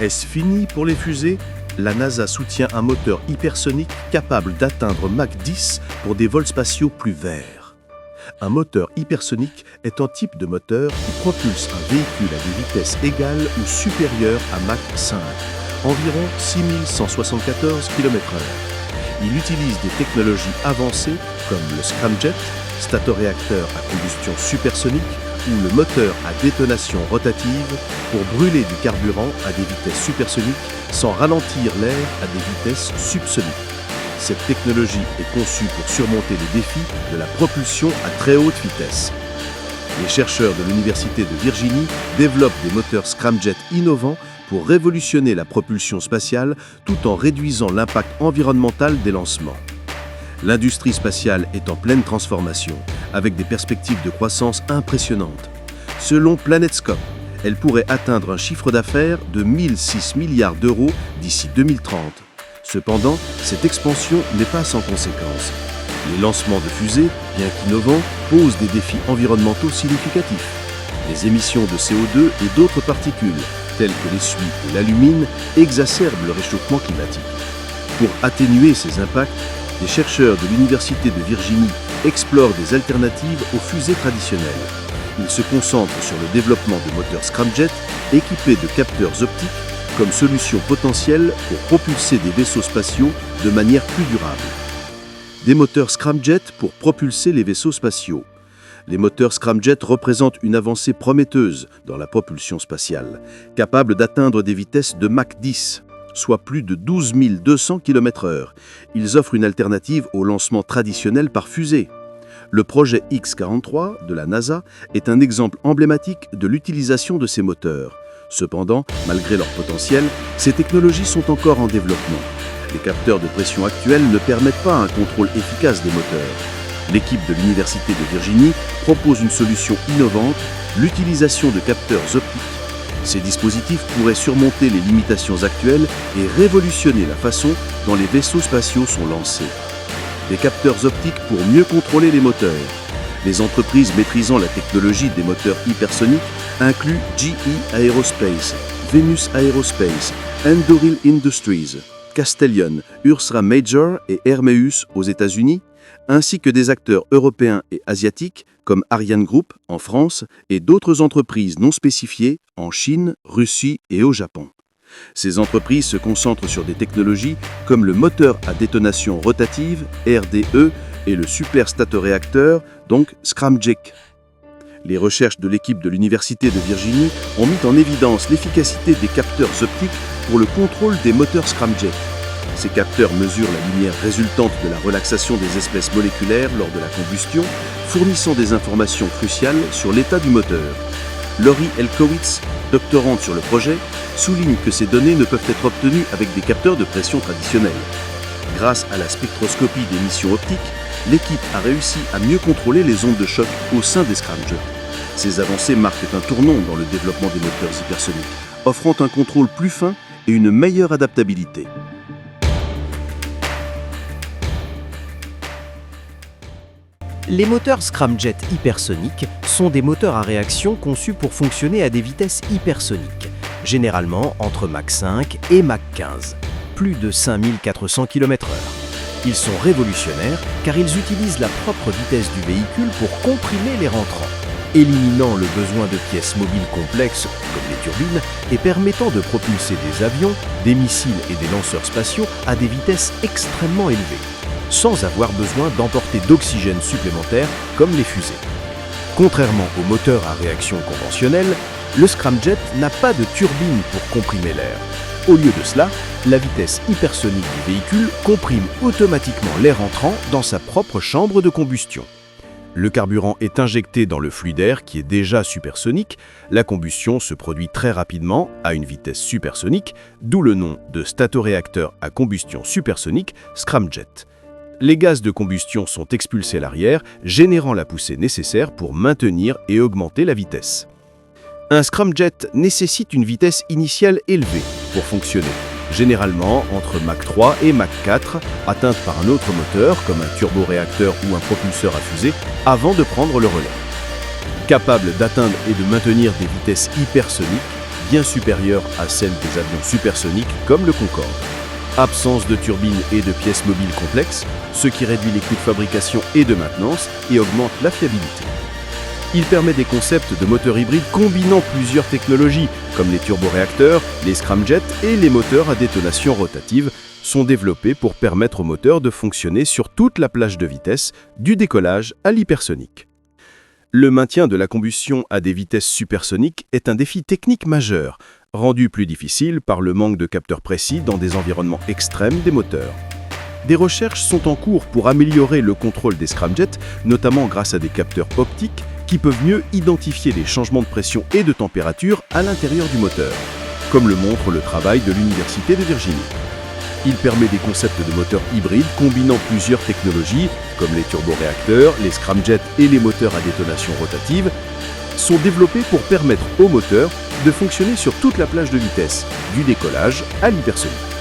Est-ce fini pour les fusées? La NASA soutient un moteur hypersonique capable d'atteindre Mach 10 pour des vols spatiaux plus verts. Un moteur hypersonique est un type de moteur qui propulse un véhicule à des vitesses égales ou supérieures à Mach 5, environ 6174 km/h. Il utilise des technologies avancées comme le scramjet, statoréacteur à combustion supersonique, ou le moteur à détonation rotative pour brûler du carburant à des vitesses supersoniques sans ralentir l'air à des vitesses subsoniques. Cette technologie est conçue pour surmonter les défis de la propulsion à très haute vitesse. Les chercheurs de l'Université de Virginie développent des moteurs scramjet innovants pour révolutionner la propulsion spatiale tout en réduisant l'impact environnemental des lancements. L'industrie spatiale est en pleine transformation, avec des perspectives de croissance impressionnantes. Selon PlanetScope, elle pourrait atteindre un chiffre d'affaires de 1006 milliards d'euros d'ici 2030. Cependant, cette expansion n'est pas sans conséquences. Les lancements de fusées, bien qu'innovants, posent des défis environnementaux significatifs. Les émissions de CO2 et d'autres particules, telles que les suies et l'alumine, exacerbent le réchauffement climatique. Pour atténuer ces impacts, les chercheurs de l'Université de Virginie explorent des alternatives aux fusées traditionnelles. Ils se concentrent sur le développement de moteurs scramjet équipés de capteurs optiques comme solution potentielle pour propulser des vaisseaux spatiaux de manière plus durable. Des moteurs scramjet pour propulser les vaisseaux spatiaux. Les moteurs scramjet représentent une avancée prometteuse dans la propulsion spatiale, capable d'atteindre des vitesses de Mach 10, soit plus de 12 200 km/h. Ils offrent une alternative au lancement traditionnel par fusée. Le projet X-43 de la NASA est un exemple emblématique de l'utilisation de ces moteurs. Cependant, malgré leur potentiel, ces technologies sont encore en développement. Les capteurs de pression actuels ne permettent pas un contrôle efficace des moteurs. L'équipe de l'Université de Virginie propose une solution innovante, l'utilisation de capteurs optiques. Ces dispositifs pourraient surmonter les limitations actuelles et révolutionner la façon dont les vaisseaux spatiaux sont lancés. Des capteurs optiques pour mieux contrôler les moteurs. Les entreprises maîtrisant la technologie des moteurs hypersoniques incluent GE Aerospace, Venus Aerospace, Anduril Industries, Castellion, Ursa Major et Hermeus aux États-Unis, ainsi que des acteurs européens et asiatiques comme Ariane Group en France et d'autres entreprises non spécifiées en Chine, Russie et au Japon. Ces entreprises se concentrent sur des technologies comme le moteur à détonation rotative, RDE, et le superstatoréacteur, donc scramjet. Les recherches de l'équipe de l'Université de Virginie ont mis en évidence l'efficacité des capteurs optiques pour le contrôle des moteurs scramjet. Ces capteurs mesurent la lumière résultante de la relaxation des espèces moléculaires lors de la combustion, fournissant des informations cruciales sur l'état du moteur. Laurie Elkowitz, doctorante sur le projet, souligne que ces données ne peuvent être obtenues avec des capteurs de pression traditionnels. Grâce à la spectroscopie d'émissions optiques, l'équipe a réussi à mieux contrôler les ondes de choc au sein des scramjets. Ces avancées marquent un tournant dans le développement des moteurs hypersoniques, offrant un contrôle plus fin et une meilleure adaptabilité. Les moteurs scramjet hypersoniques sont des moteurs à réaction conçus pour fonctionner à des vitesses hypersoniques, généralement entre Mach 5 et Mach 15, plus de 5400 km/h. Ils sont révolutionnaires car ils utilisent la propre vitesse du véhicule pour comprimer les rentrants, éliminant le besoin de pièces mobiles complexes comme les turbines et permettant de propulser des avions, des missiles et des lanceurs spatiaux à des vitesses extrêmement élevées, sans avoir besoin d'emporter d'oxygène supplémentaire comme les fusées. Contrairement aux moteurs à réaction conventionnels, le scramjet n'a pas de turbine pour comprimer l'air. Au lieu de cela, la vitesse hypersonique du véhicule comprime automatiquement l'air entrant dans sa propre chambre de combustion. Le carburant est injecté dans le flux d'air qui est déjà supersonique, la combustion se produit très rapidement à une vitesse supersonique, d'où le nom de statoréacteur à combustion supersonique, scramjet. Les gaz de combustion sont expulsés à l'arrière, générant la poussée nécessaire pour maintenir et augmenter la vitesse. Un scramjet nécessite une vitesse initiale élevée pour fonctionner, généralement entre Mach 3 et Mach 4, atteinte par un autre moteur comme un turboréacteur ou un propulseur à fusée, avant de prendre le relais. Capable d'atteindre et de maintenir des vitesses hypersoniques, bien supérieure à celle des avions supersoniques comme le Concorde. Absence de turbines et de pièces mobiles complexes, ce qui réduit les coûts de fabrication et de maintenance et augmente la fiabilité. Il permet des concepts de moteurs hybrides combinant plusieurs technologies, comme les turboréacteurs, les scramjets et les moteurs à détonation rotative, sont développés pour permettre au moteur de fonctionner sur toute la plage de vitesse, du décollage à l'hypersonique. Le maintien de la combustion à des vitesses supersoniques est un défi technique majeur, rendu plus difficile par le manque de capteurs précis dans des environnements extrêmes des moteurs. Des recherches sont en cours pour améliorer le contrôle des scramjets, notamment grâce à des capteurs optiques qui peuvent mieux identifier les changements de pression et de température à l'intérieur du moteur, comme le montre le travail de l'Université de Virginie. Il permet des concepts de moteurs hybrides combinant plusieurs technologies, comme les turboréacteurs, les scramjets et les moteurs à détonation rotative, sont développés pour permettre au moteur de fonctionner sur toute la plage de vitesse, du décollage à l'hypersonique.